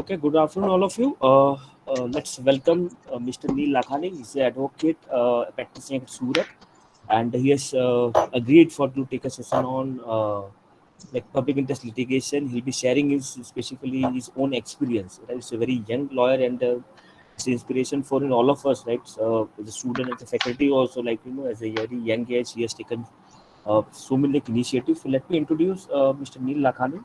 Okay, good afternoon, all of you. Let's welcome Mr. Neel Lakhani. He's an advocate practicing at Surat, and he has agreed for to take a session on like public interest litigation. He'll be sharing his specifically his own experience. Right? He's a very young lawyer, and it's an inspiration for all of us, right? So, as a student, as a faculty, also as a very young age, he has taken so many initiatives. So let me introduce Mr. Neel Lakhani.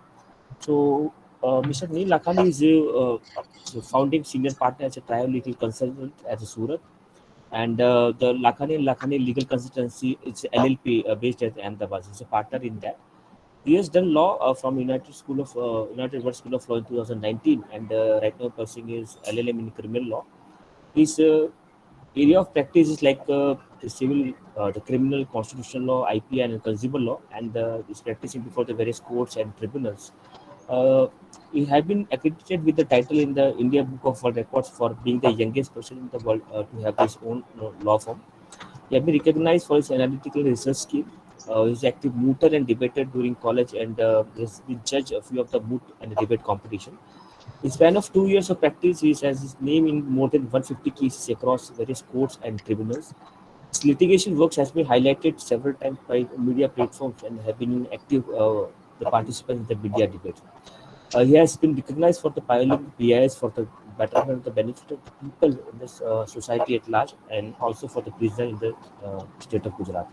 So, Mr. Neel Lakhani is the founding senior partner as a trial legal consultant at the Surat, and the Lakhani Legal Consultancy is L.L.P based at Ahmedabad. He's a partner in that. He has done law from United World School of Law in 2019, and right now pursuing his LLM in criminal law. His area of practice is the civil, the criminal, constitutional law, IP, and consumer law, and is practicing before the various courts and tribunals. Uh, he has been accredited with the title in the India Book of World Records for being the youngest person in the world to have his own law firm. He has been recognized for his analytical research skill. He's active mooter and debater during college, and has been judge a few of the moot and debate competition. In span of 2 years of practice, he has his name in more than 150 cases across various courts and tribunals. His litigation works has been highlighted several times by media platforms and have been active the participants in the media debate. He has been recognized for the pioneering BIS for the betterment of the benefit of the people in this society at large, and also for the prisoner in the state of Gujarat.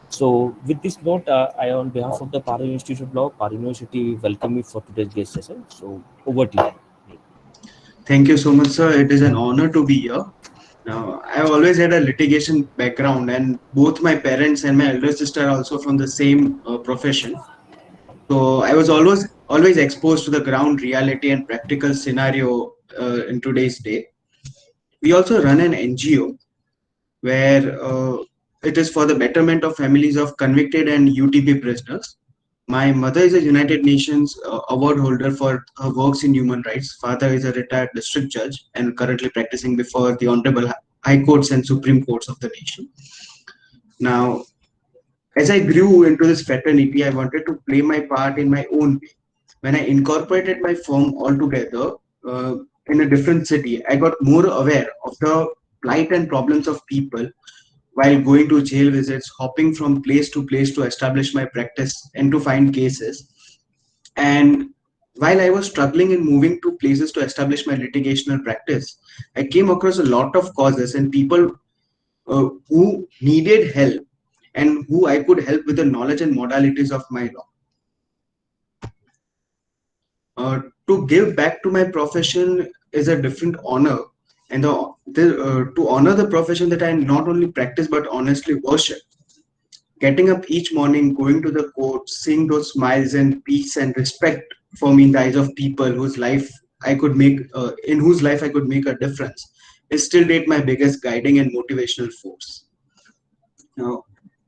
So, with this note, I, on behalf of the Paro Institute of Law, Paro University, welcome you for today's guest session. So, over to you. Thank you so much, sir. It is an honor to be here. Now, I've always had a litigation background, and both my parents and my elder sister are also from the same profession. So I was always exposed to the ground reality and practical scenario in today's day. We also run an NGO where it is for the betterment of families of convicted and UTP prisoners. My mother is a United Nations award holder for her works in human rights. Father is a retired district judge and currently practicing before the Honorable High Courts and Supreme Courts of the nation. Now, as I grew into this fraternity, I wanted to play my part in my own way. When I incorporated my firm altogether in a different city, I got more aware of the plight and problems of people while going to jail visits, hopping from place to place to establish my practice and to find cases. And while I was struggling in moving to places to establish my litigational practice, I came across a lot of causes and people who needed help and who I could help with the knowledge and modalities of my law. To give back to my profession is a different honor, and to honor the profession that I not only practice but honestly worship. Getting up each morning, going to the court, seeing those smiles and peace and respect for me in the eyes of people whose life I could make, in whose life I could make a difference, is still date my biggest guiding and motivational force. Now,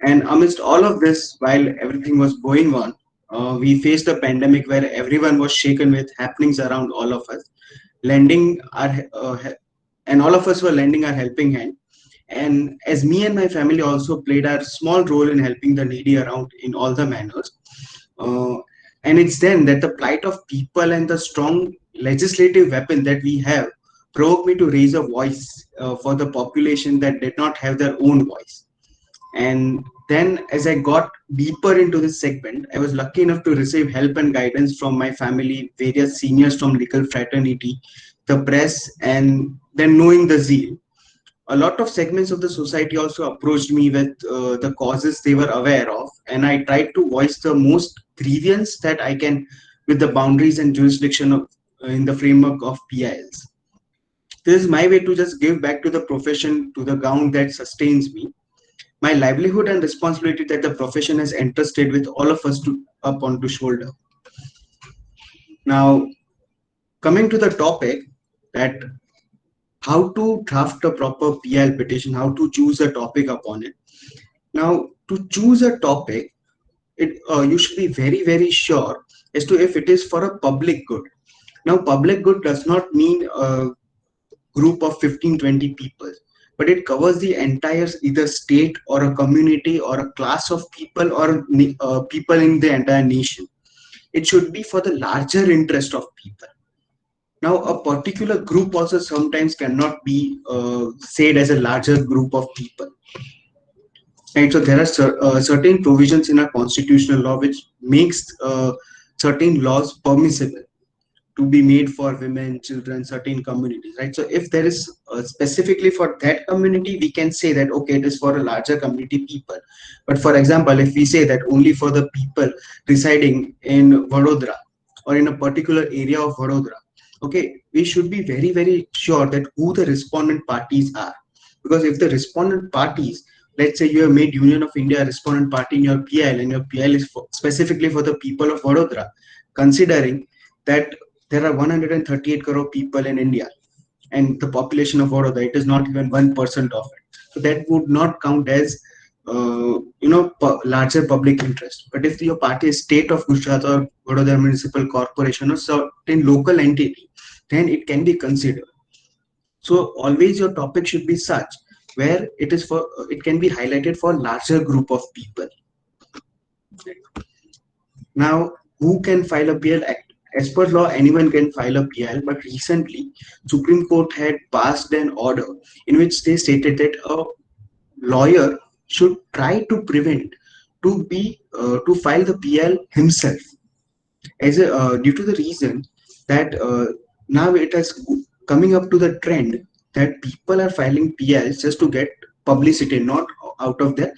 and amidst all of this, while everything was going on, we faced a pandemic where everyone was shaken with happenings around all of us, lending and all of us were lending our helping hand. And as me and my family also played our small role in helping the needy around in all the manners. Uh, and it's then that the plight of people and the strong legislative weapon that we have provoked me to raise a voice for the population that did not have their own voice. And then, as I got deeper into this segment, I was lucky enough to receive help and guidance from my family, various seniors from legal fraternity, the press, and then knowing the zeal. A lot of segments of the society also approached me with the causes they were aware of, and I tried to voice the most grievance that I can with the boundaries and jurisdiction of, in the framework of PILs. This is my way to just give back to the profession, to the ground that sustains me, my livelihood and responsibility that the profession has entrusted with all of us to up onto shoulder. Now, coming to the topic that how to draft a proper PL petition, how to choose a topic upon it. Now, to choose a topic, you should be very sure as to if it is for a public good. Now, public good does not mean a group of 15-20 people, but it covers the entire either state or a community or a class of people or people in the entire nation. It should be for the larger interest of people. Now, a particular group also sometimes cannot be said as a larger group of people. Right, so there are certain provisions in our constitutional law which makes certain laws permissible to be made for women, children, certain communities, right? So if there is specifically for that community, we can say that okay, it is for a larger community people. But for example, if we say that only for the people residing in Vadodara or in a particular area of Vadodara, okay, we should be very very sure that who the respondent parties are, because if the respondent parties, let's say you have made Union of India a respondent party in your PIL and your PIL is specifically for the people of Vadodara, considering that there are 138 crore people in India and the population of Vadodara, it is not even 1% of it. So that would not count as larger public interest. But if your party is state of Gujarat or Vadodara Municipal Corporation or certain local entity, then it can be considered. So always your topic should be such where it can be highlighted for larger group of people. Now, who can file a PL? As per law, anyone can file a PL, but recently, Supreme Court had passed an order in which they stated that a lawyer should try to prevent to file the PL himself, as due to the reason that now it has coming up to the trend that people are filing PLs just to get publicity, not out of their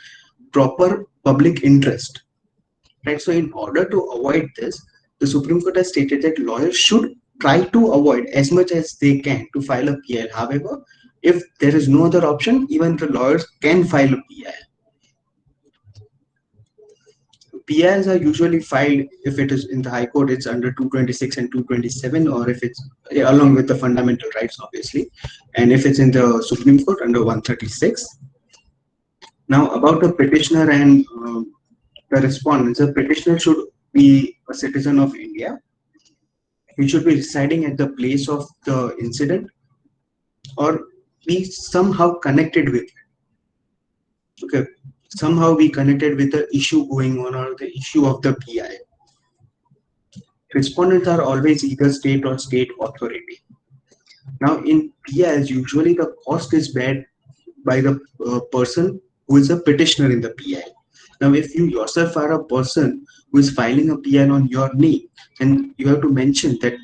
proper public interest. Right. So in order to avoid this, the Supreme Court has stated that lawyers should try to avoid as much as they can to file a PL. However, if there is no other option, even the lawyers can file a PL. PIs are usually filed if it is in the High Court, it's under 226 and 227, or if it's along with the fundamental rights, obviously, and if it's in the Supreme Court under 136. Now, about the petitioner and the respondents, the petitioner should be a citizen of India. He should be residing at the place of the incident or be somehow connected with it. Okay, somehow be connected with the issue going on or the issue of the PI. Respondents are always either state or state authority. Now, in PIs, usually the cost is borne by the person who is a petitioner in the PI. Now, if you yourself are a person who is filing a PI on your name, then you have to mention that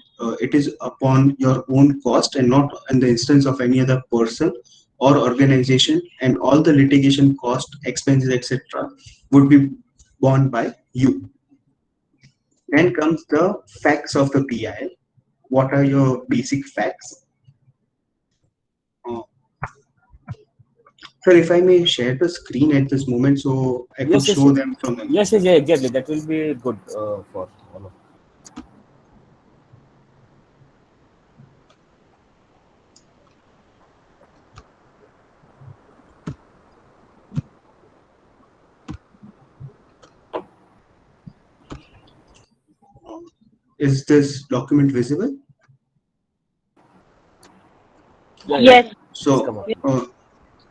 it is upon your own cost and not in the instance of any other person or organization, and all the litigation cost, expenses, etc., would be borne by you. Then comes the facts of the PI. What are your basic facts? Sir, if I may share the screen at this moment so I could Yes, yes, show yes. them from the. Yes, yes, yeah, exactly. That will be good for all of. Is this document visible? Yeah, yeah. Yes. It's come So, up.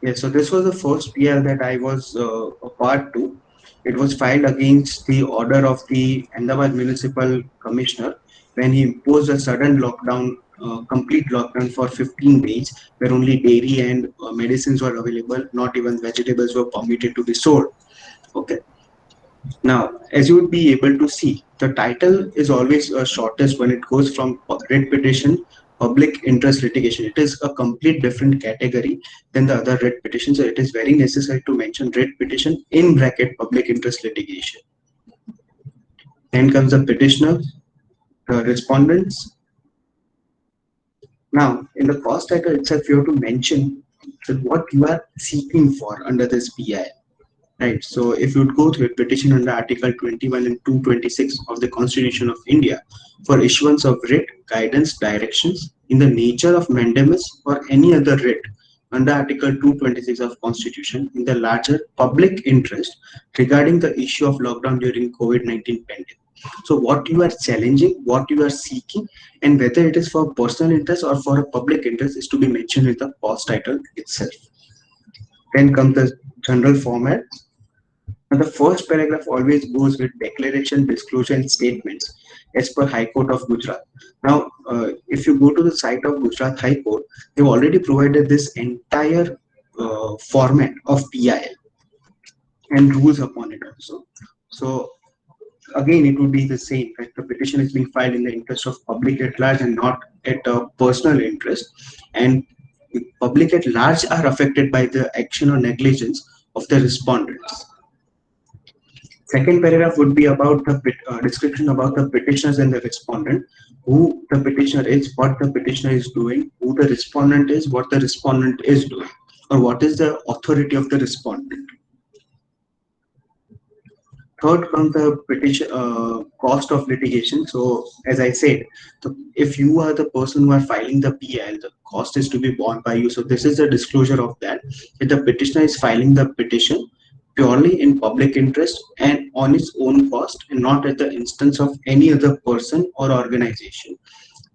yeah, so this was the first PL that I was a part to. It was filed against the order of the Ahmedabad Municipal Commissioner when he imposed a sudden lockdown, complete lockdown for 15 days, where only dairy and medicines were available, not even vegetables were permitted to be sold. Okay. Now, as you would be able to see, the title is always shortest when it goes from writ petition, public interest litigation. It is a complete different category than the other writ petition. So it is very necessary to mention writ petition in bracket public interest litigation. Then comes the petitioner, the respondents. Now, in the cost title itself, you have to mention what you are seeking for under this PI. Right. So if you would go through a petition under Article 21 and 226 of the Constitution of India for issuance of writ, guidance, directions in the nature of mandamus or any other writ under Article 226 of Constitution in the larger public interest regarding the issue of lockdown during COVID-19 pandemic. So what you are challenging, what you are seeking, and whether it is for personal interest or for a public interest is to be mentioned in the cause title itself. Then comes the general format. And the first paragraph always goes with declaration, disclosure, and statements. as per High Court of Gujarat. Now, if you go to the site of Gujarat High Court, they've already provided this entire format of PIL and rules upon it also. So again, it would be the same, right? The petition is being filed in the interest of public at large and not at a personal interest. And the public at large are affected by the action or negligence of the respondents. Second paragraph would be about the description about the petitioners and the respondent, who the petitioner is, what the petitioner is doing, who the respondent is, what the respondent is doing, or what is the authority of the respondent. Third comes the petition cost of litigation. So as I said, if you are the person who are filing the PL, the cost is to be borne by you. So this is a disclosure of that. If the petitioner is filing the petition purely in public interest and on its own cost and not at the instance of any other person or organization.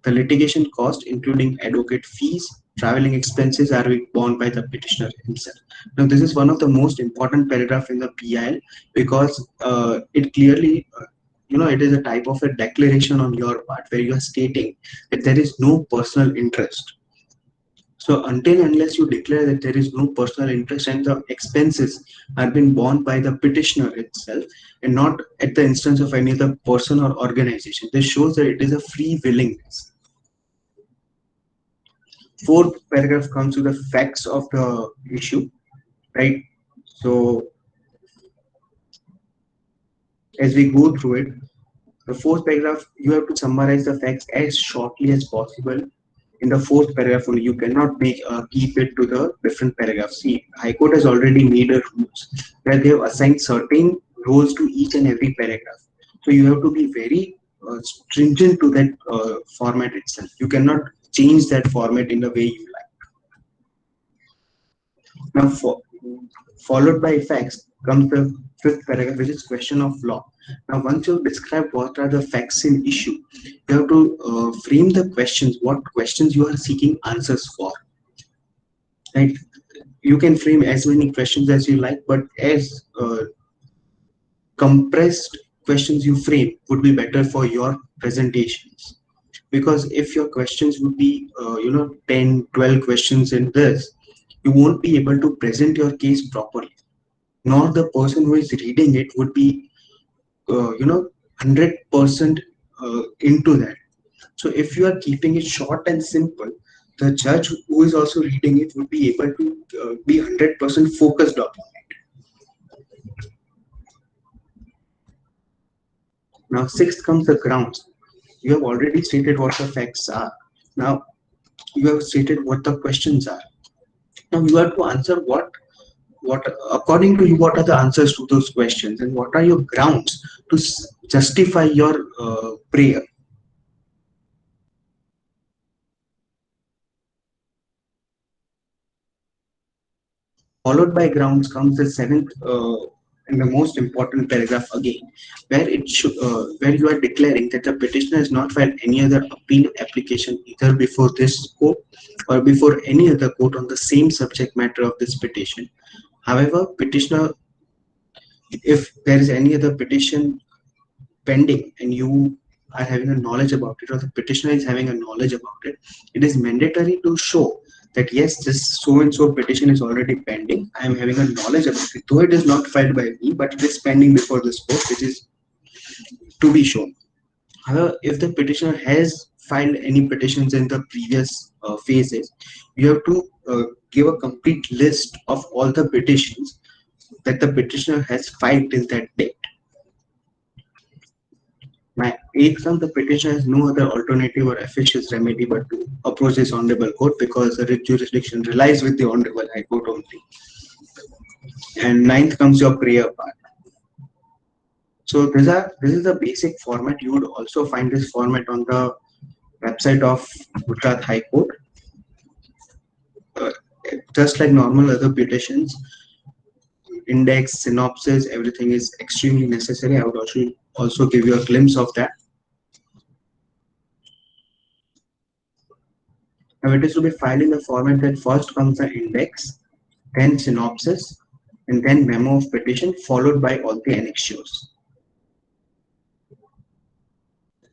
The litigation cost, including advocate fees, traveling expenses, are borne by the petitioner himself. Now, this is one of the most important paragraph in the PIL because it clearly, it is a type of a declaration on your part where you are stating that there is no personal interest. So until unless you declare that there is no personal interest and the expenses are being borne by the petitioner itself and not at the instance of any other person or organization, this shows that it is a free willingness. Fourth paragraph comes to the facts of the issue, right? So as we go through it, the fourth paragraph, you have to summarize the facts as shortly as possible. In the fourth paragraph only, you cannot keep it to the different paragraphs. See, High Court has already made a rules where they have assigned certain roles to each and every paragraph. So you have to be very stringent to that format itself. You cannot change that format in the way you like. Now, followed by facts comes the fifth paragraph, which is question of law. Now, once you've described what are the facts in issue, you have to frame the questions, what questions you are seeking answers for. Right? You can frame as many questions as you like, but as compressed questions you frame would be better for your presentations. Because if your questions would be, 10, 12 questions in this, you won't be able to present your case properly. Nor the person who is reading it would be 100% into that. So if you are keeping it short and simple, the judge who is also reading it would be able to be 100% focused upon it. Now, sixth comes the grounds. You have already stated what the facts are. Now, you have stated what the questions are. Now, you have to answer what according to you, what are the answers to those questions and what are your grounds to justify your prayer. Followed by grounds comes the seventh and the most important paragraph again, where where you are declaring that the petitioner has not filed any other appeal application either before this court or before any other court on the same subject matter of this petition. However, petitioner, if there is any other petition pending and you are having a knowledge about it, or the petitioner is having a knowledge about it, it is mandatory to show that yes, this so and so petition is already pending. I am having a knowledge about it, though it is not filed by me, but it is pending before this court, which is to be shown. However, if the petitioner has filed any petitions in the previous phases, you have to give a complete list of all the petitions that the petitioner has filed till that date. My eighth term, the petitioner has no other alternative or efficacious remedy but to approach this honorable court because the jurisdiction relies with the honorable high court only. And ninth comes your prayer part. So this is the basic format. You would also find this format on the website of Gujarat High Court. Just like normal other petitions, index, synopsis, everything is extremely necessary. I would also give you a glimpse of that. Now it is to be filed in the format that first comes the index, then synopsis, and then memo of petition, followed by all the annexures.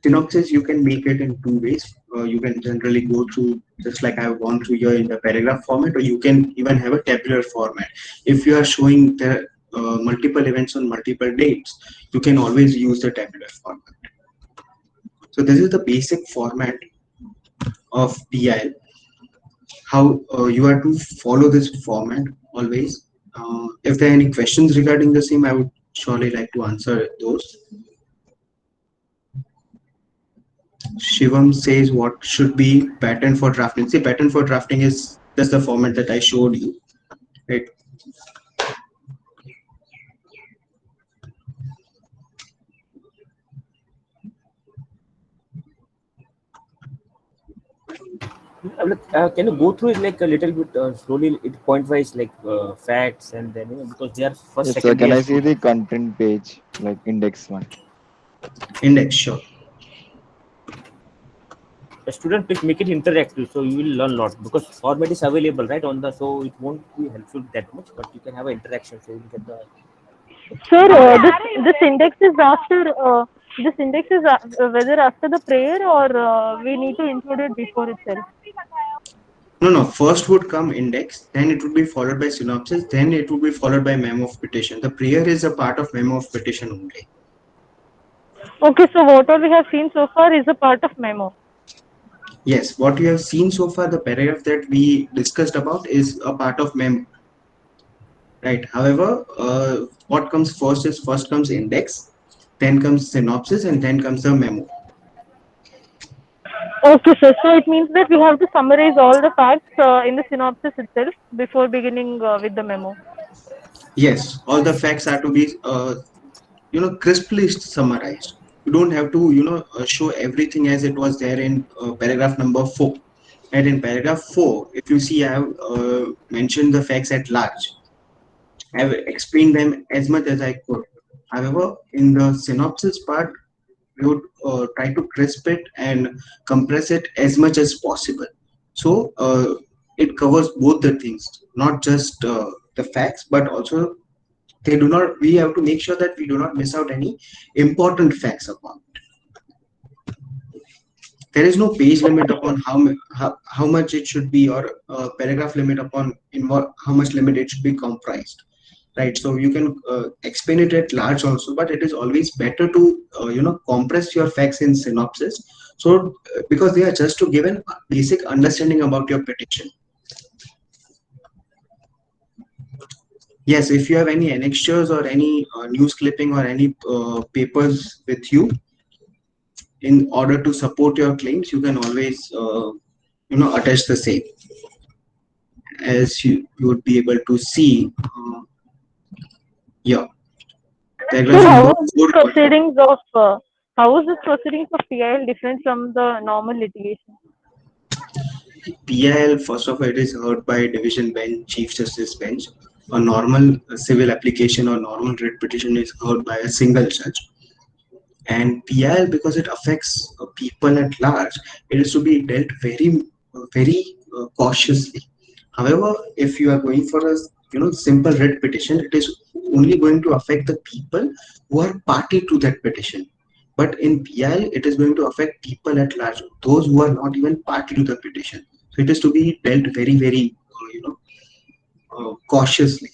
Synopsis, you can make it in two ways. You can generally go through just like I've gone through here in the paragraph format, or you can even have a tabular format. If you are showing the multiple events on multiple dates, you can always use the tabular format. So this is the basic format of PIL. How you are to follow this format always. If there are any questions regarding the same, I would surely like to answer those. Shivam says what should be pattern for drafting. See, pattern for drafting is just the format that I showed you, right? Can you go through it like a little bit slowly, it point wise, like facts, and then because they are first, Yes, sir. second day Can I as see well. the content page, like index one? Index, sure. A student, please make it interactive, so you will learn a lot because format is available right on the, so it won't be helpful that much, but you can have an interaction, so you will get the Sir, interactive. this index is after whether after the prayer or we need to include it before itself. No, no. First would come index, then it would be followed by synopsis, then it would be followed by memo of petition. The prayer is a part of memo of petition only. Okay, so what all we have seen so far is a part of memo. Yes, what you have seen so far, the paragraph that we discussed about is a part of memo, right? However, what comes first is first comes index, then comes synopsis, and then comes the memo. Okay, sir. So it means that we have to summarize all the facts in the synopsis itself before beginning with the memo. Yes, all the facts are to be crisply summarized. You don't have to show everything as it was there in paragraph number 4. And in paragraph 4, if you see, I have mentioned the facts at large. I have explained them as much as I could. However, in the synopsis part, we would try to crisp it and compress it as much as possible. So it covers both the things, not just the facts, but also they do not. We have to make sure that we do not miss out any important facts upon. There is no page limit upon how much it should be, or paragraph limit upon in what how much limit it should be comprised, right? So you can explain it at large also, but it is always better to compress your facts in synopsis, so because they are just to give a basic understanding about your petition. Yes, if you have any annexures or any news clipping or any papers with you in order to support your claims, you can always attach the same. As you would be able to see, yeah, So paragraph number 4. how is this proceedings of PIL different from the normal litigation? PIL, first of all, it is heard by division bench, chief justice bench. A normal civil application or normal writ petition is heard by a single judge. And PIL, because it affects people at large, it is to be dealt very cautiously. However, if you are going for a simple writ petition, it is only going to affect the people who are party to that petition. But in PIL, it is going to affect people at large, those who are not even party to the petition. So it is to be dealt very cautiously.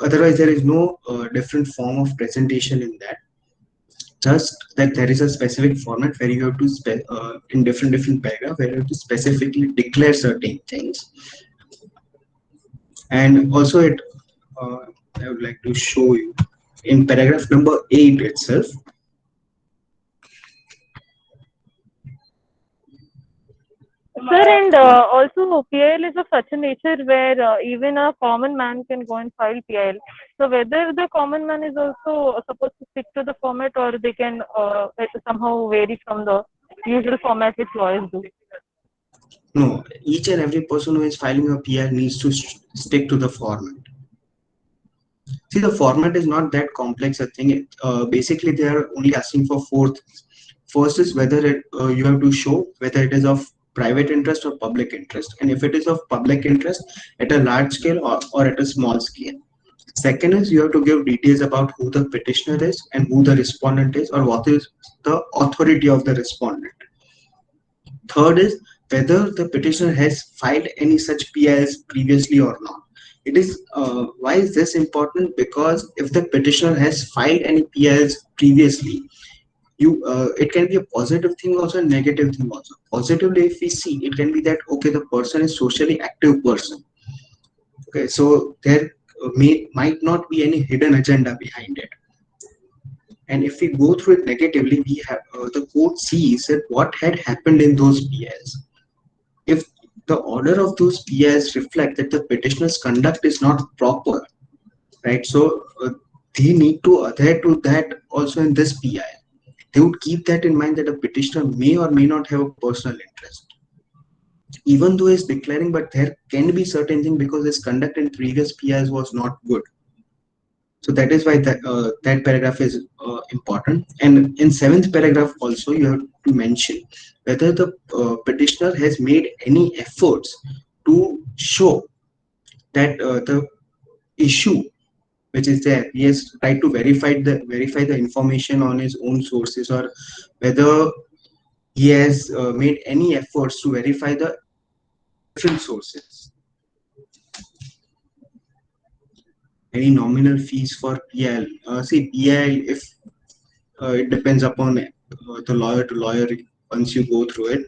Otherwise, there is no different form of presentation in that. Just that there is a specific format where you have to in different paragraph where you have to specifically declare certain things. And also it I would like to show you in paragraph number 8 itself. Sir, and also PIL is of such a nature where even a common man can go and file PIL. So whether the common man is also supposed to stick to the format, or they can somehow vary from the usual format which lawyers do. No, each and every person who is filing a PIL needs to stick to the format. See, the format is not that complex a thing. Basically, they are only asking for 4 things. First is whether you have to show whether it is of private interest or public interest, and if it is of public interest at a large scale or at a small scale. Second is you have to give details about who the petitioner is and who the respondent is, or what is the authority of the respondent. Third is whether the petitioner has filed any such PILs previously or not. It is why is this important? Because if the petitioner has filed any PILs previously, it can be a positive thing also, a negative thing also. Positively, if we see, it can be that okay, the person is socially active person. Okay, so there might not be any hidden agenda behind it. And if we go through it negatively, we have the court sees that what had happened in those PIs. If the order of those PIs reflect that the petitioner's conduct is not proper, right? So they need to adhere to that also in this PI. They would keep that in mind that a petitioner may or may not have a personal interest. Even though he's declaring, but there can be certain things because his conduct in previous PIs was not good. So that is why that paragraph is important. And in seventh paragraph also you have to mention whether the petitioner has made any efforts to show that the issue which is there, he has tried to verify the information on his own sources, or whether he has made any efforts to verify the different sources. Any nominal fees for PIL? See, PIL, if it depends upon the lawyer to lawyer once you go through it.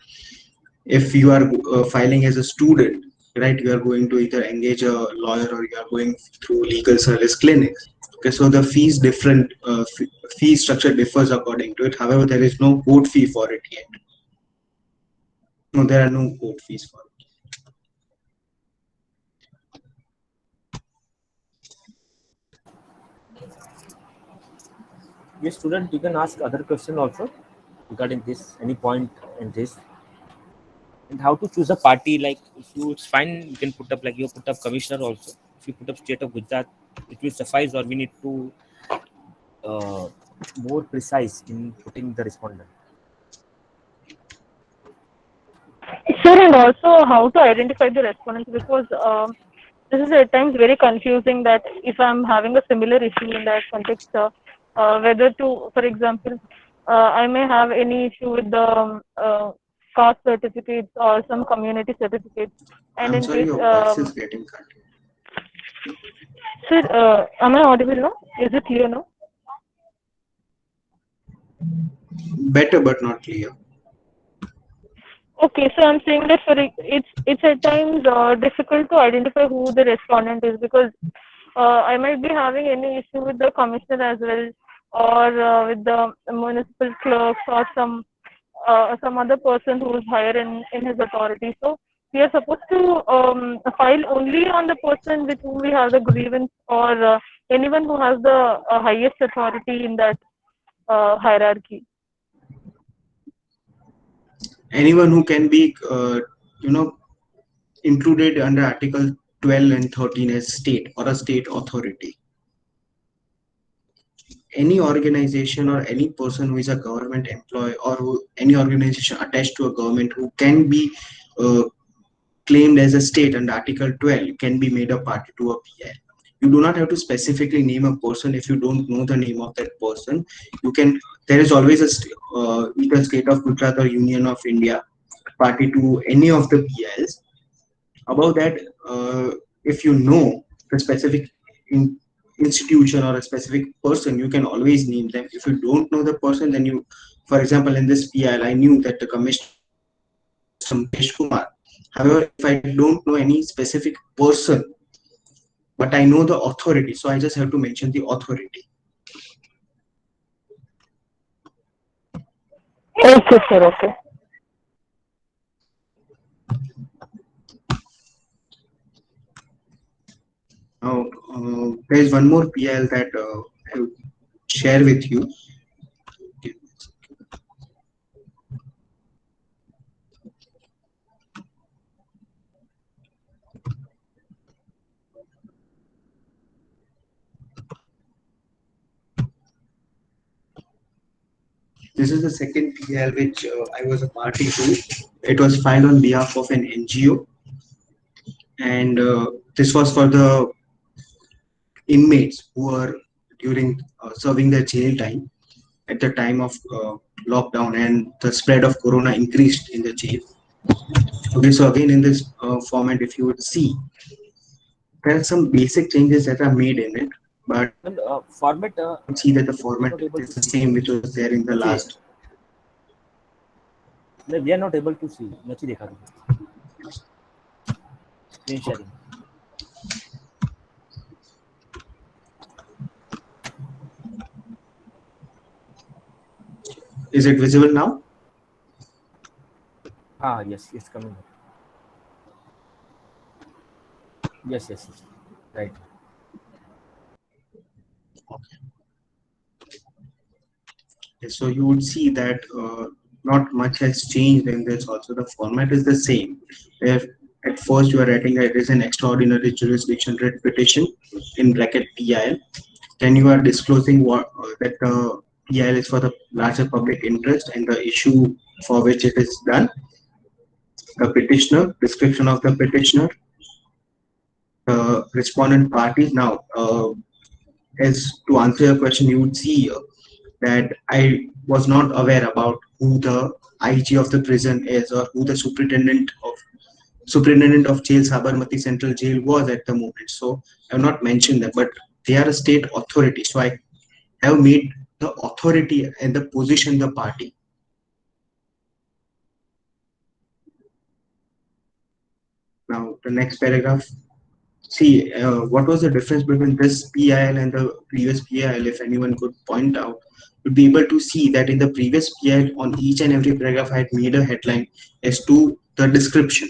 If you are filing as a student, right, you are going to either engage a lawyer or you are going through legal service clinics. Okay, so the fees different, fee structure differs according to it. However, there is no court fee for it yet. No, there are no court fees for it. Yes, student, you can ask other question also regarding this. Any point in this? And how to choose a party? Like, if you it's fine, you can put up like you put up commissioner also. If you put up state of Gujarat, it will suffice, or we need to more precise in putting the respondent. Sure, and also how to identify the respondents, because this is at times very confusing that if I'm having a similar issue in that context, whether to, for example, I may have any issue with the caste certificates or some community certificates, and I'm in sorry, case, your voice is getting cut. sir, am I audible now? Is it clear now? Better, but not clear. Okay, so I'm saying that for it's at times difficult to identify who the respondent is, because I might be having any issue with the commissioner as well, or with the municipal clerks or some other person who is higher in his authority. So we are supposed to file only on the person with whom we have the grievance, or anyone who has the highest authority in that hierarchy. Anyone who can be, included under Article 12 and 13 as state or a state authority. Any organization or any person who is a government employee, or any organization attached to a government who can be claimed as a state under Article 12 can be made a party to a PI. You do not have to specifically name a person. If you don't know the name of that person, you can. There is always either state of Gujarat or Union of India party to any of the PIs. Above that, if you know the specific institution or a specific person, you can always name them. If you don't know the person, then you, for example, in this PIL, I knew that the commissioner Sampesh Kumar. However, if I don't know any specific person, but I know the authority, so I just have to mention the authority. Okay, sir. Okay. Now, there is one more PIL that I will share with you. This is the second PIL which I was a party to. It was filed on behalf of an NGO, and this was for the inmates who are during serving their jail time at the time of lockdown and the spread of corona increased in the jail. Okay, so again in this format, if you would see, there are some basic changes that are made in it, but And format, you would see that the we are format not able is to the see. same which was there in the Nachi, last. we are not able to see. Nachi dekha screen sharing. Is it visible now? Ah, yes, it's coming. Yes, yes, yes. Right. So you would see that not much has changed in this. Also, the format is the same. Where at first you are writing that it is an extraordinary jurisdiction writ petition in bracket PIL. Then you are disclosing what that the PIL is for the larger public interest and the issue for which it is done. The petitioner, description of the petitioner, the respondent parties. Now, as to answer your question, you would see that I was not aware about who the IG of the prison is or who the superintendent of jail Sabarmati Central Jail was at the moment. So I have not mentioned that, but they are a state authority. So I have made the authority and the position the party. Now the next paragraph. See, what was the difference between this PIL and the previous PIL? If anyone could point out, you'd be able to see that in the previous PIL, on each and every paragraph, I had made a headline as to the description.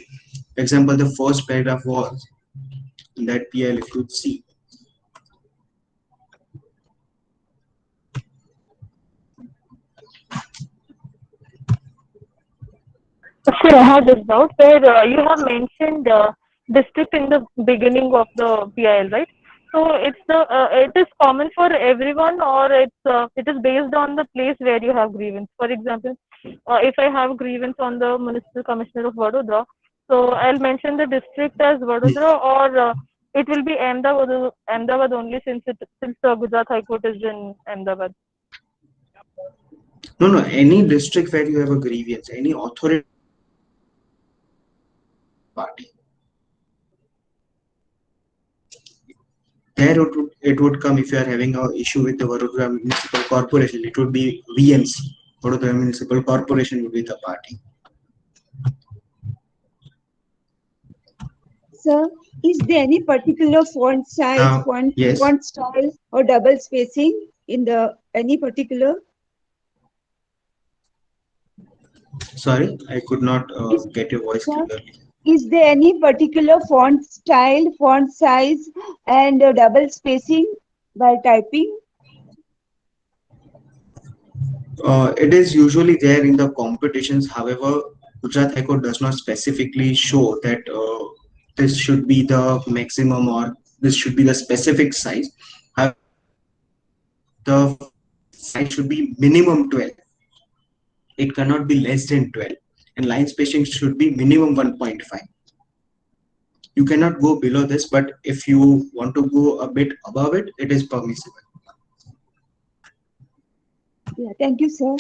For example, the first paragraph was in that PIL, if you'd see. Sure, I have this doubt where you have mentioned district in the beginning of the PIL, right? So it is common for everyone, or it is based on the place where you have grievance. For example, if I have grievance on the Municipal Commissioner of Vadodara, so I'll mention the district as Vadodara, or it will be Ahmedabad only, since the Gujarat High Court is in Ahmedabad. No, any district where you have a grievance, any authority party. There it would come if you are having an issue with the Vadodara Municipal Corporation, it would be VMC. Vadodara Municipal Corporation would be the party. Sir, is there any particular font size, Yes. font style, or double spacing in the any particular? Sorry, I could not get your voice Sir, clearly. is there any particular font style, font size, and double spacing while typing? It is usually there in the competitions. However, Gujarat High Court does not specifically show that this should be the maximum or this should be the specific size. However, the size should be minimum 12. It cannot be less than 12. And line spacing should be minimum 1.5. You cannot go below this, but if you want to go a bit above it, it is permissible. Yeah, thank you, sir.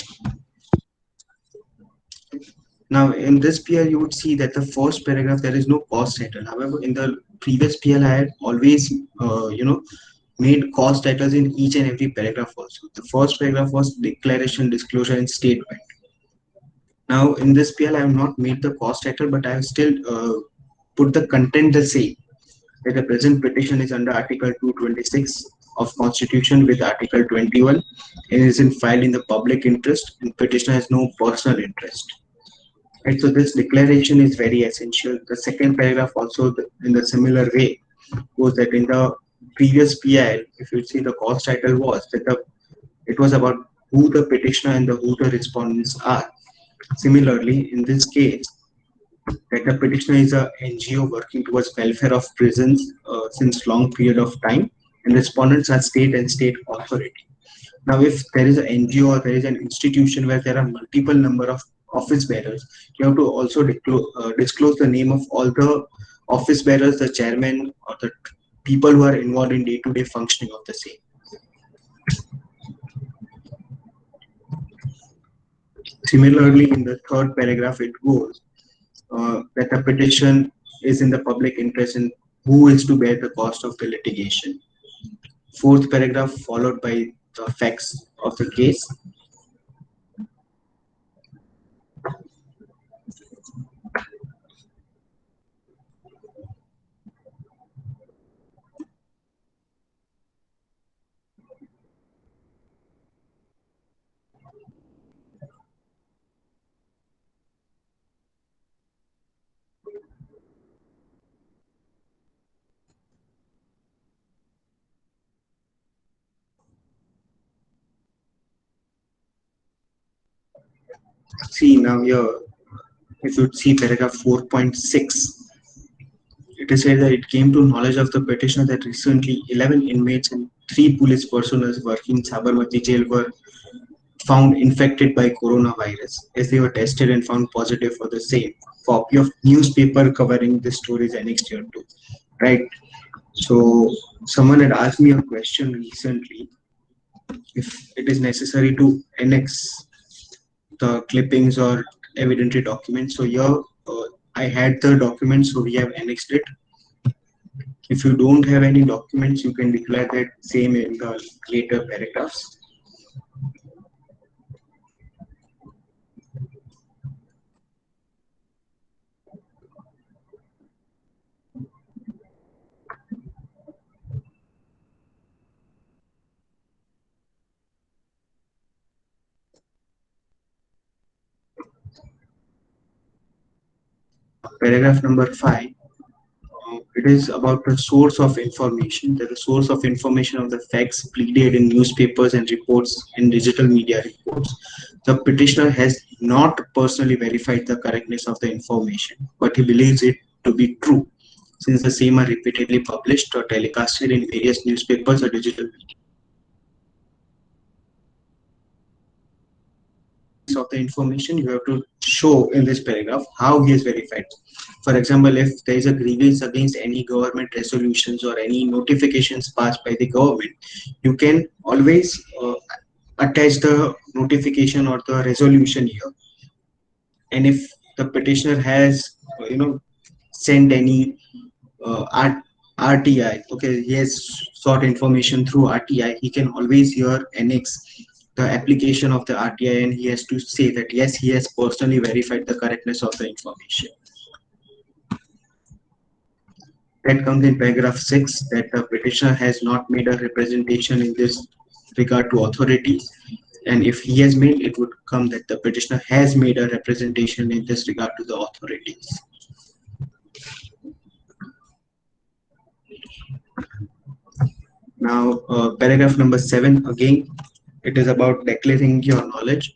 Now, in this PL, you would see that the first paragraph, there is no cost title. However, in the previous PL, I had always, made cost titles in each and every paragraph also. The first paragraph was declaration, disclosure, and statement. Now, in this PL, I have not made the cost title, but I have still put the content the same. That the present petition is under Article 226 of Constitution with Article 21 and is filed in the public interest, and petitioner has no personal interest. Right, so this declaration is very essential. The second paragraph also in the similar way was that in the previous PIL, if you see the cause title was that it was about who the petitioner and who the respondents are. Similarly, in this case, that the petitioner is a NGO working towards welfare of prisons since long period of time, and respondents are state and state authority. Now, if there is an NGO or there is an institution where there are multiple number of office bearers, you have to also disclose the name of all the office bearers, the chairman or the people who are involved in day-to-day functioning of the same. Similarly, in the third paragraph, it goes that the petition is in the public interest and who is to bear the cost of the litigation. Fourth paragraph followed by the facts of the case. See now here, if you see paragraph 4.6, it is said that it came to knowledge of the petitioner that recently 11 inmates and 3 police personnel working in Sabarmati jail were found infected by coronavirus as they were tested and found positive for the same. Copy of newspaper covering this story is annexed here too, right? So someone had asked me a question recently if it is necessary to annex the clippings or evidentiary documents. So here I had the documents, so we have annexed it. If you don't have any documents, you can declare that same in the later paragraphs. Paragraph number 5. It is about the source of information. That the source of information of the facts pleaded in newspapers and reports in digital media reports. The petitioner has not personally verified the correctness of the information, but he believes it to be true, since the same are repeatedly published or telecasted in various newspapers or digital media. Of the information, you have to show in this paragraph how he is verified. For example, if there is a grievance against any government resolutions or any notifications passed by the government, you can always attach the notification or the resolution here. And if the petitioner has, sent any RTI, okay, he has sought information through RTI, he can always here annex the application of the RTI and he has to say that yes, he has personally verified the correctness of the information. That comes in paragraph 6, that the petitioner has not made a representation in this regard to authorities. And if he has made, it would come that the petitioner has made a representation in this regard to the authorities. Now, paragraph number 7, again, it is about declaring your knowledge.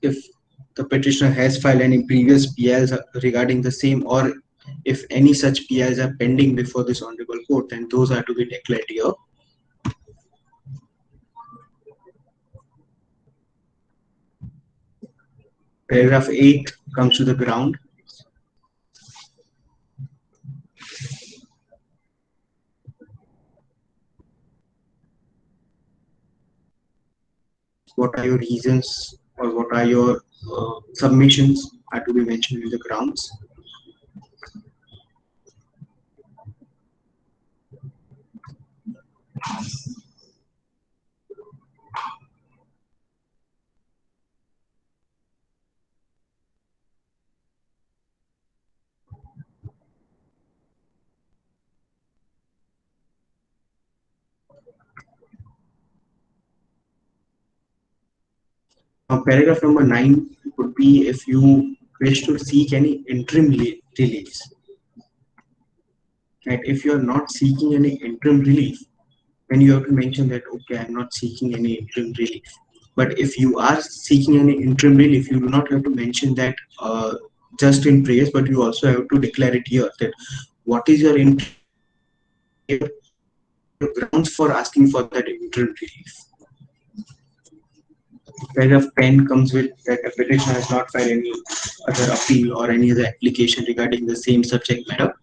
If the petitioner has filed any previous PIs regarding the same, or if any such PIs are pending before this honorable court, then those are to be declared here. Paragraph 8 comes to the ground. What are your reasons or what are your submissions are to be mentioned in the grounds. Now, paragraph number 9 would be if you wish to seek any interim release. Right? If you are not seeking any interim relief, then you have to mention that, okay, I'm not seeking any interim relief. But if you are seeking any interim relief, you do not have to mention that just in praise, but you also have to declare it here that what is your grounds for asking for that interim relief. Paragraph 10 comes with that a petitioner has not filed any other appeal or any other application regarding the same subject matter.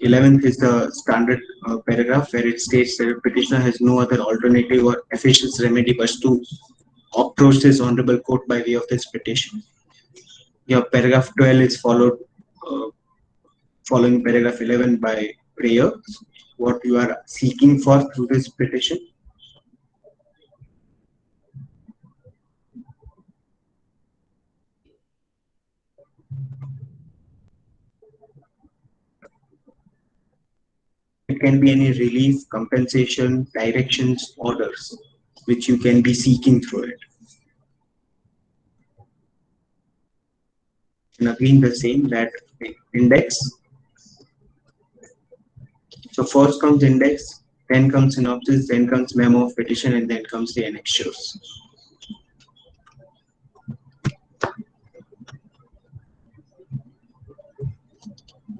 11th is the standard paragraph where it states that a petitioner has no other alternative or efficient remedy but to approach this honorable court by way of this petition. Your paragraph 12 is followed uh, following paragraph 11 by prayer. What you are seeking for through this petition. It can be any relief, compensation, directions, orders, which you can be seeking through it. And again, the same, that index. So first comes index, then comes synopsis, then comes memo of petition, and then comes the annexures.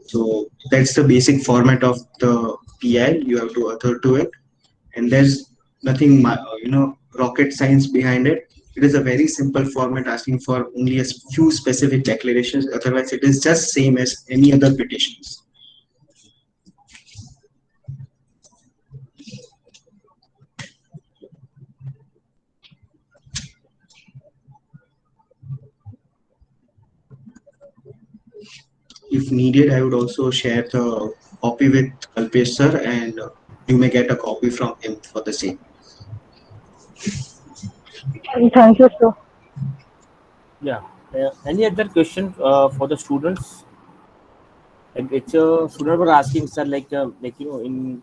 So that's the basic format of the PI. You have to adhere to it, and there's nothing rocket science behind it. It is a very simple format asking for only a few specific declarations. Otherwise, it is just same as any other petitions. If needed, I would also share the copy with Kalpesh sir, and you may get a copy from him for the same. Thank you, sir. Yeah. Any other question for the students? Like it's students were asking, sir, like in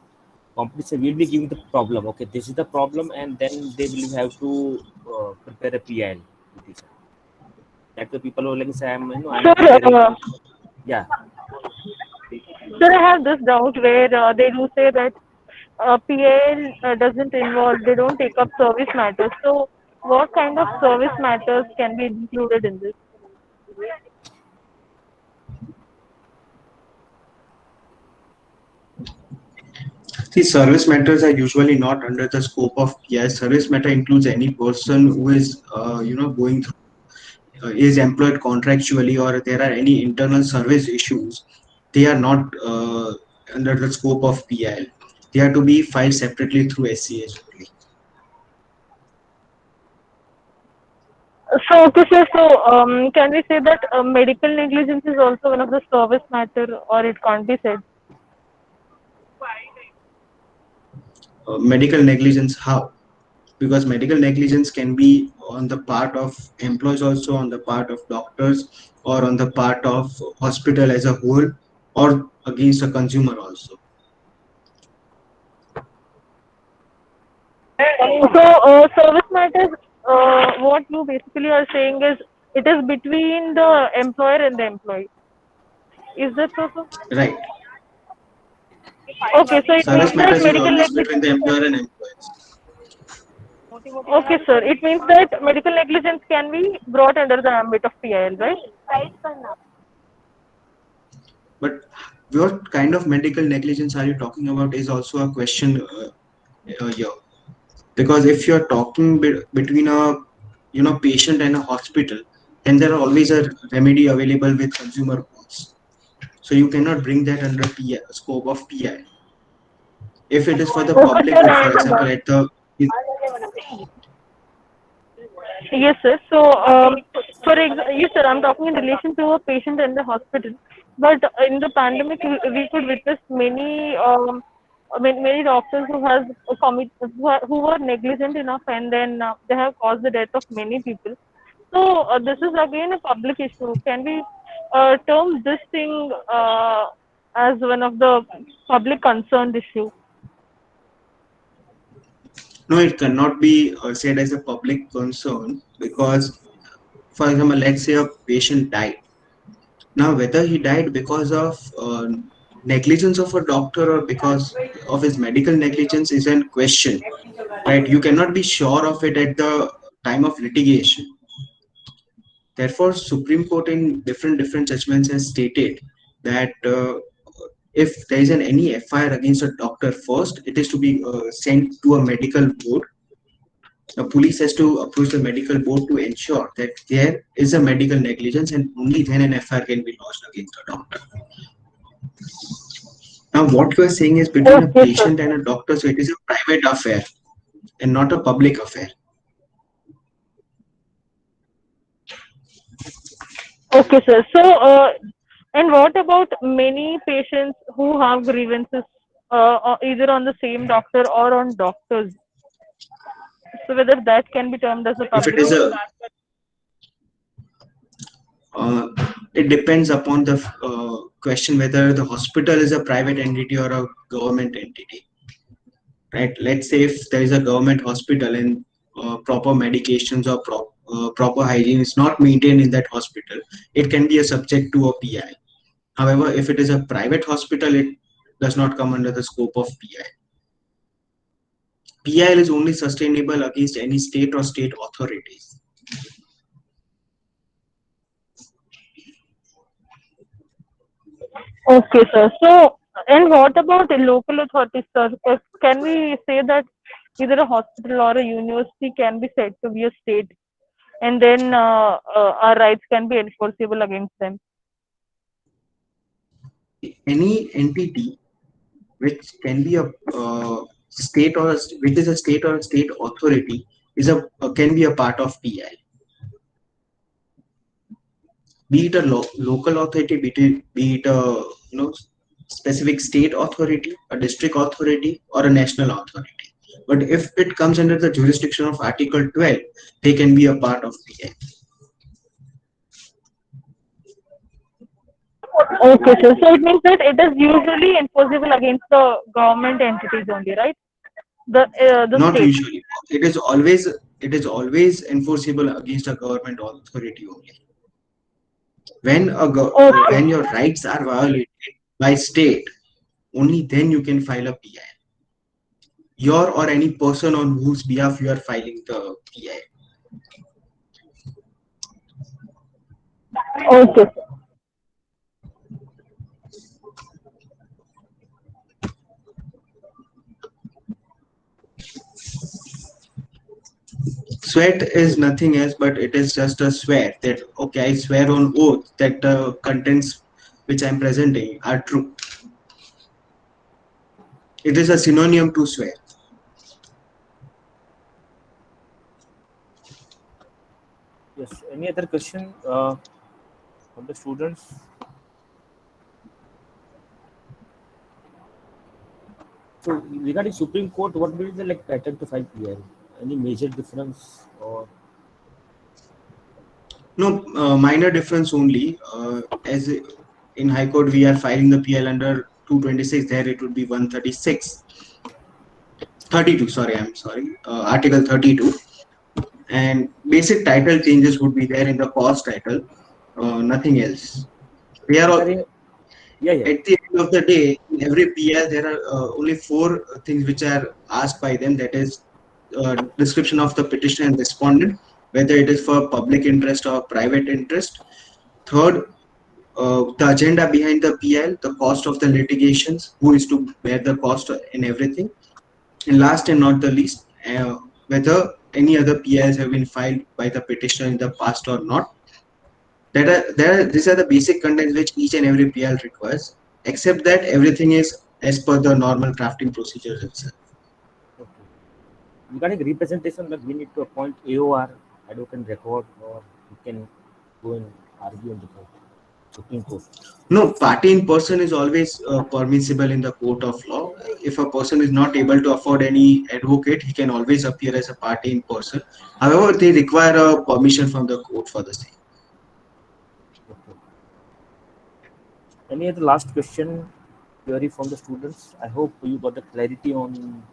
competition we'll be giving the problem. Okay, this is the problem, and then they will have to prepare a PIL. Like the people who like say, I'm Sir, preparing. Yeah. sir, I have this doubt where they do say that PAL doesn't involve, they don't take up service matters. So, what kind of service matters can be included in this? See, service matters are usually not under the scope of PI. Service matter includes any person who is, going through, is employed contractually, or there are any internal service issues. They are not under the scope of PIL. They are to be filed separately through SCH only. So, okay, sir, so can we say that medical negligence is also one of the service matter, or it can't be said? Medical negligence, how? Because medical negligence can be on the part of employees, also on the part of doctors, or on the part of hospital as a whole, or against a consumer also. So, service matters, what you basically are saying is it is between the employer and the employee. Is that so, sir? Right. Okay, so it means Service that matters is medical always between the negligence. employer and employees. Okay, sir. It means that medical negligence can be brought under the ambit of PIL, right? But what kind of medical negligence are you talking about is also a question here. Because if you're talking between a patient and a hospital, then there are always a remedy available with consumer courts. So you cannot bring that under scope of PI. If it is for the Okay, public sir. good, for example, at the Yes, sir. So, yes, sir, I'm talking in relation to a patient in the hospital. But in the pandemic, we could witness many doctors who has who were negligent enough, and then they have caused the death of many people. So, this is again a public issue. Can we term this thing as one of the public concerned issue? no, it cannot be said as a public concern because, for example, let's say a patient died. Now, whether he died because of negligence of a doctor or because of his medical negligence is in question, right? You cannot be sure of it at the time of litigation. Therefore, Supreme Court in different judgments has stated that if there is any FIR against a doctor, first it is to be sent to a medical board. The police has to approach the medical board to ensure that there is a medical negligence, and only then an FIR can be lodged against a doctor. Now, what you are saying is between a Okay, sir. patient and a doctor, so it is a private affair and not a public affair. Okay, sir. So, and what about many patients who have grievances either on the same doctor or on doctors? So, whether that can be termed as a If it public is or a, uh, it depends upon the question whether the hospital is a private entity or a government entity, right? Let's say if there is a government hospital and proper medications or proper hygiene is not maintained in that hospital, it can be a subject to a PI. However, if it is a private hospital, it does not come under the scope of PI. PIL is only sustainable against any state or state authorities. okay, sir. So, and what about the local authorities, sir? Can we say that either a hospital or a university can be said to be a state, and then our rights can be enforceable against them? Any entity which can be a state or which is a state or a state authority is a can be a part of PI. Be it a local authority, be it a specific state authority, a district authority, or a national authority. But if it comes under the jurisdiction of Article 12, they can be a part of PI. Okay, sir. So it means that it is usually enforceable against the government entities only, right? The Not state. usually. It is always enforceable against a government authority only. When Okay. your rights are violated by state, only then you can file a PI. Your or any person on whose behalf you are filing the PI. Okay, sir. Sweat is nothing else but it is just a swear that okay, I swear on oath that the contents which I'm presenting are true. It is a synonym to swear. Yes. Any other question from the students? So regarding Supreme Court, what will be the like pattern to file PI? Any major difference or No, minor difference only. As in High Court, we are filing the PL under 226. There it would be 136. 32, sorry, I'm sorry. Article 32. And basic title changes would be there in the cause title. Nothing else. We are all, regarding? Yeah, yeah. at the end of the day, in every PL, there are only four things which are asked by them. That is description of the petitioner and respondent, whether it is for public interest or private interest. Third, the agenda behind the PL, the cost of the litigations, who is to bear the cost and everything. And last and not the least, whether any other PIs have been filed by the petitioner in the past or not. These are the basic contents which each and every PL requires, except that everything is as per the normal drafting procedures itself. Okay. Regarding representation, that we need to appoint AOR, advocate record, or we can go and argue in the court, Supreme Court. No, party in person is always permissible in the court of law. If a person is not able to afford any advocate, he can always appear as a party in person. However, they require a permission from the court for the same. Okay. Any other last question, query from the students? I hope you got the clarity on.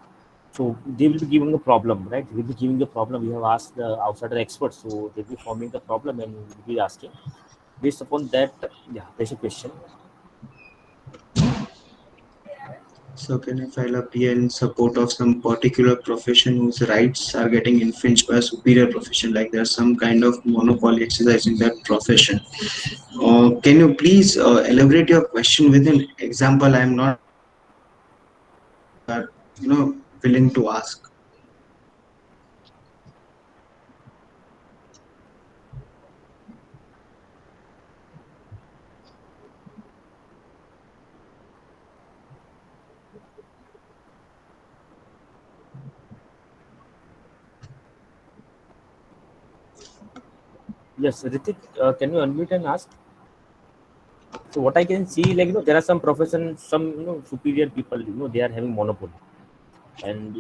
So they will be giving a problem, right? They will be giving the problem. We have asked the outsider experts, so they'll be forming the problem and we'll be asking. Based upon that, yeah, there's a question. So can I file a PL in support of some particular profession whose rights are getting infringed by a superior profession, like there's some kind of monopoly exercising that profession? Can you please elaborate your question with an example? I'm not willing to ask. Yes, Ritik, can you unmute and ask? So what I can see, like, there are some professions, some, superior people, they are having monopoly, and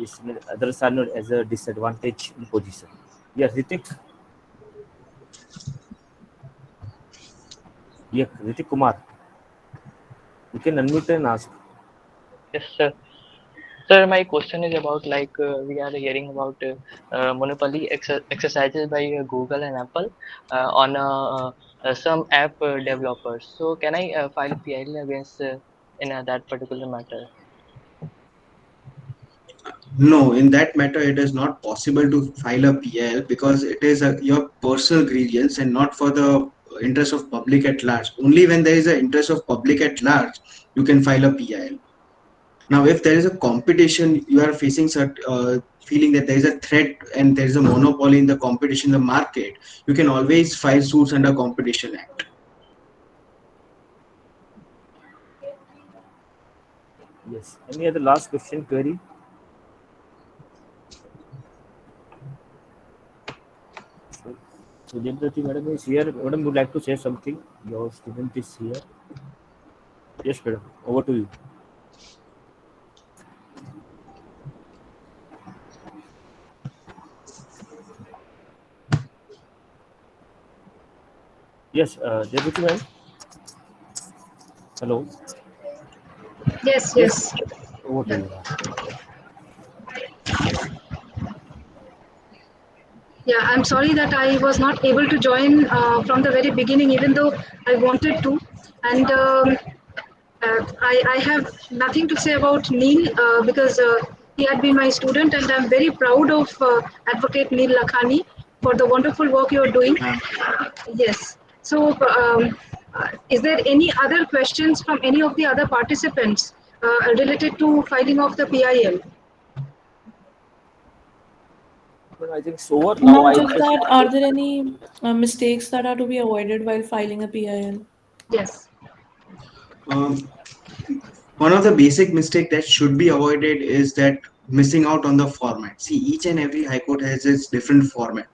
others are not as a disadvantage in position. Yes, Ritik. Yeah, Ritik Kumar, you can unmute and ask. Yes, sir. Sir, my question is about like we are hearing about monopoly exercises by Google and Apple on some app developers. So, can I file PIL against in that particular matter? No, in that matter, it is not possible to file a PL because it is your personal grievance and not for the interest of public at large. Only when there is an interest of public at large, you can file a PIL. Now, if there is a competition, you are facing feeling that there is a threat and there is a monopoly in the competition, in the market, you can always file suits under Competition Act. Yes. Any other last question, query? So Debabrati madam is here. Madam, would like to say something? Your student is here. Yes, madam. Over to you. Yes, Debabrati madam. Hello. Yes, Yes. yes. Over to Yeah. you. Yeah, I'm sorry that I was not able to join from the very beginning, even though I wanted to. And I have nothing to say about Neel because he had been my student, and I'm very proud of Advocate Neel Lakhani for the wonderful work you're doing. Yes. So, is there any other questions from any of the other participants related to filing of the PIL? Well, I think it's over now. I Not just request. that, are there any mistakes that are to be avoided while filing a PIL? Yes. Um, One of the basic mistake that should be avoided is that missing out on the format. See, each and every high court has its different format,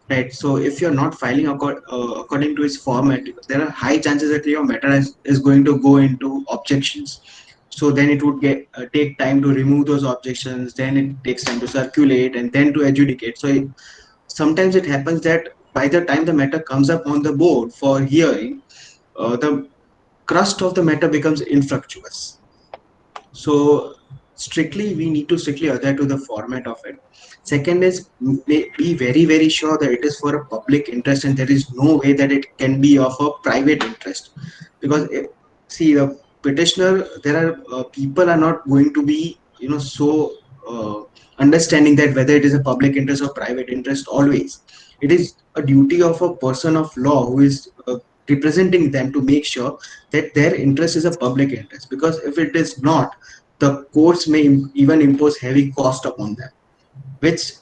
right? So if you're not filing according to its format, there are high chances that your matter is going to go into objections. So then it would take time to remove those objections. Then it takes time to circulate and then to adjudicate. So sometimes it happens that by the time the matter comes up on the board for hearing, the crust of the matter becomes infructuous. So strictly, we need to strictly adhere to the format of it. Second is be very, very sure that it is for a public interest and there is no way that it can be of a private interest. Because see, the petitioner, there are people are not going to be, so understanding that whether it is a public interest or private interest always. It is a duty of a person of law who is representing them to make sure that their interest is a public interest, because if it is not, the courts may even impose heavy cost upon them, which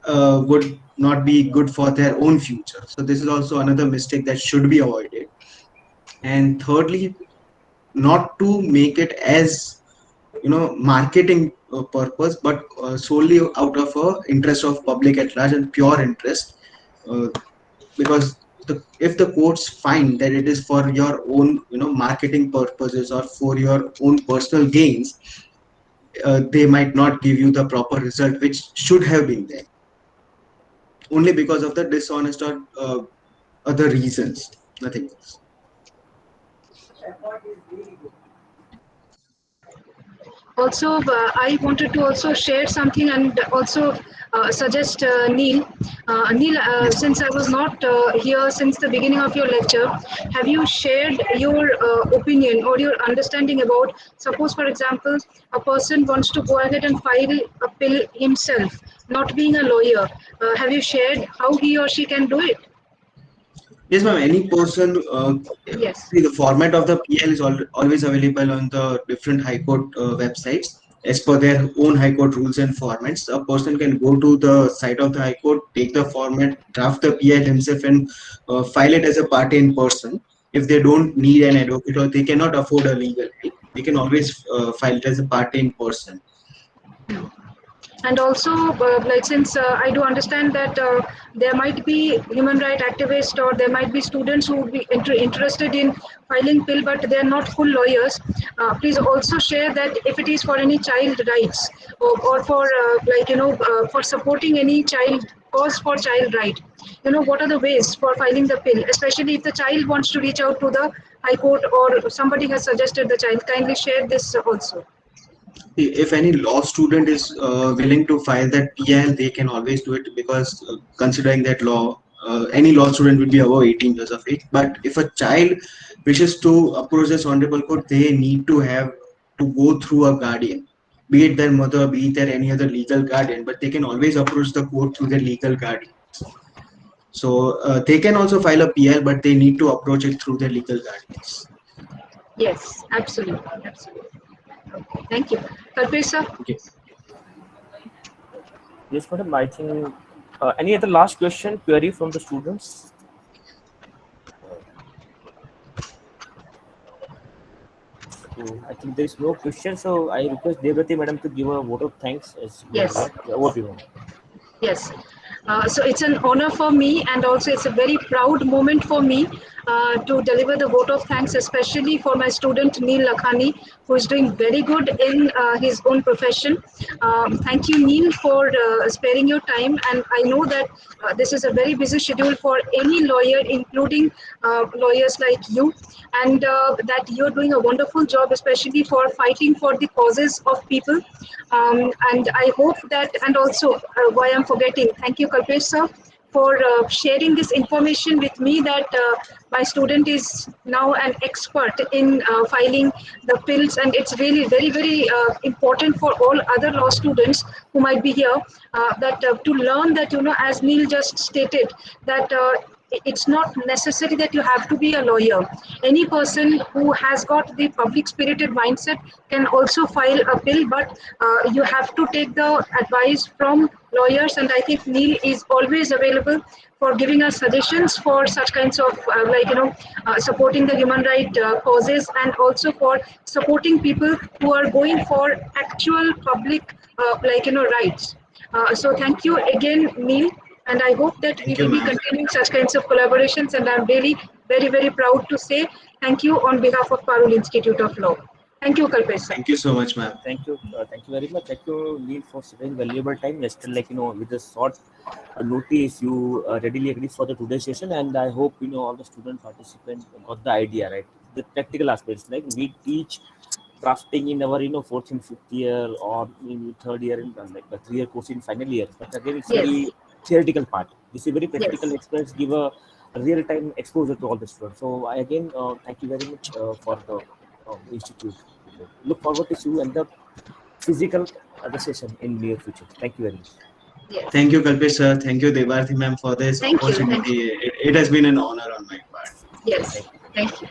would not be good for their own future. So this is also another mistake that should be avoided. And thirdly, not to make it as marketing purpose, but solely out of interest of public at large and pure interest, uh, because if the courts find that it is for your own marketing purposes or for your own personal gains, they might not give you the proper result which should have been there, only because of the dishonest or other reasons, nothing else. Also, I wanted to also share something and also suggest Neel. Neel, Yes. since I was not here since the beginning of your lecture, have you shared your opinion or your understanding about, suppose, for example, a person wants to go ahead and file a bill himself, not being a lawyer. Have you shared how he or she can do it? Yes, ma'am. Any person, Yes. see, the format of the PL is always available on the different High Court websites as per their own High Court rules and formats. A person can go to the site of the High Court, take the format, draft the PL himself, and file it as a party in person. If they don't need an advocate or they cannot afford a legal aid, they can always file it as a party in person. And also, like since I do understand that there might be human rights activists or there might be students who would be interested in filing bill, but they are not full lawyers. Please also share that if it is for any child rights or for for supporting any child cause for child right. What are the ways for filing the bill, especially if the child wants to reach out to the High Court or somebody has suggested the child. Kindly share this also. If any law student is willing to file that PIL, they can always do it, because considering that law, any law student will be above 18 years of age. But if a child wishes to approach this honorable court, they need to have to go through a guardian, be it their mother, be it their any other legal guardian, but they can always approach the court through their legal guardian. So they can also file a PIL, but they need to approach it through their legal guardians. Yes, absolutely, absolutely. Okay, thank you. Kalpesh sir? Okay. Yes, madam. I think any other last query from the students? So I think there is no question. So I request Devati madam to give a vote of thanks. Yes. Over to you. Yes. So it's an honor for me, and also it's a very proud moment for me to deliver the vote of thanks, especially for my student Neel Lakhani, who is doing very good in his own profession. Thank you, Neel, for sparing your time. And I know that this is a very busy schedule for any lawyer, including lawyers like you, and that you're doing a wonderful job, especially for fighting for the causes of people. And I hope that, and also why I'm forgetting, thank you, Kalpesh sir, for sharing this information with me, that my student is now an expert in filing the pills, and it's really very, very important for all other law students who might be here, that to learn that, as Neel just stated, that it's not necessary that you have to be a lawyer. Any person who has got the public spirited mindset can also file a bill, but you have to take the advice from lawyers, and I think Neel is always available for giving us suggestions for such kinds of supporting the human right causes, and also for supporting people who are going for actual public rights. So thank you again, Neel, and I hope that we will be continuing such kinds of collaborations, and I'm really very, very proud to say thank you on behalf of Parul Institute of Law. Thank you, Kalpesh sir. Thank you so much, ma'am. Thank you very much. Thank you, Neel, for spending valuable time. Just with a short notice, you readily agreed for the today's session, and I hope all the student participants got the idea, right? The practical aspects, like we teach drafting in our fourth and fifth year, or in third year, in like a 3-year course in final year. But again, it's very theoretical part. This is very practical experience, give a real time exposure to all the students. So I again thank you very much for the institute. Look forward to see you in the physical session in near future. Thank you very much. Yes. Thank you, Kalpesh sir. Thank you, Devarthi ma'am, for this Thank you. opportunity. It has been an honor on my part. Yes. Thank you.